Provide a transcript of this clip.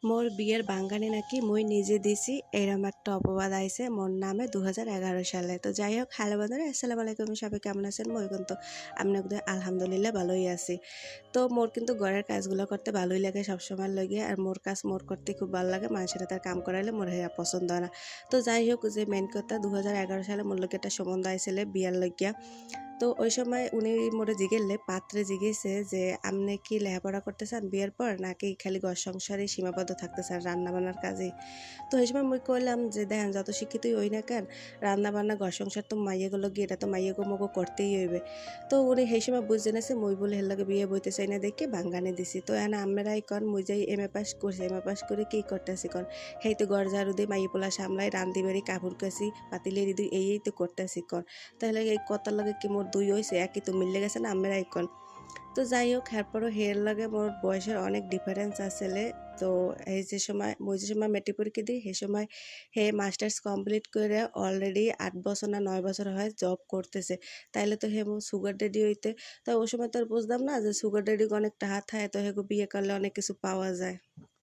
মোর বিয়ের বাঙ্গানি নাকি মুই নিজে দিছি এরম একটা অপবাদ আইছে মোর নামে 2011 সালে। তো যাই হোক, হ্যালো বন্ধুরা, আসসালামু আলাইকুম। সবাই কেমন আছেন? মই কিন্তু আমি আলহামদুলিল্লাহ ভালোই আছি। তো মোর কিন্তু ঘরের কাজগুলো করতে ভালোই লাগে সবসময় লাগে, আর মোর কাজ মোর করতে খুব ভালো লাগে। মানুষের তার কাম করাইলে মোর হেয়া পছন্দ হয় না। তো যাই হোক, যে মেন কথা 2011 সালে মোর লগে একটা সম্বন্ধ আইছিলে বিয়ার লাগিয়া। তো ওই সময় উনি মোরে জিগেলে পাত্রে জিগেছে যে আপনি কি লেখাপড়া করতে চান বিয়ের পর, নাকি খালি ঘর সংসারে সীমাবদ্ধ থাকতে চান রান্না বান্নার কাজে। তো এই সময় মুই কইলাম যে দেখেন, যত শিক্ষিতই হই না কেন, রান্না বান্না ঘর সংসার তো মাইয়েগুলো গিয়ে এটা তো মাইয়েগো মগো করতেই হইবে। তো উনি সেই সময় বুঝে নেছে মুই বলে হের লগে বিয়ে বইতে চাই না দেখে বাঙ্গানে দিছি। তো এনে আমরাই কন মুই যাই এমএ পাস করছি, এমএ পাস করে কি করতেছি কন, সেই তো ঘর ঝাড়ু দিয়ে মাইয়ে পোলা সামলাই রান্দি বাড়ি কাপড় কাছি পাতিলের দিই এই তো করতেছি কন। তাহলে এই কথার লগে কি মোর দুই হয়েছে, একই তো মিলে গেছে না আমরাই কন। তো যাই হোক, এরপরও হের লাগে মোর বয়সের অনেক ডিফারেন্স আসলে। তো এই যে সময় মুই যে সময় মেট্রিক পরীক্ষা দিই সেই সময় হে মাস্টার্স কমপ্লিট করে অলরেডি 8 বছর না 9 বছর হয় জব করতেছে। তাইলে তো হে মোর সুগার ড্যাডি হইতে। তো ওই সময় তো আর বুঝতাম না যে সুগার ড্যাডি অনেক টাকা থাকে, তো হেগো বিয়ে করলে অনেক কিছু পাওয়া যায়।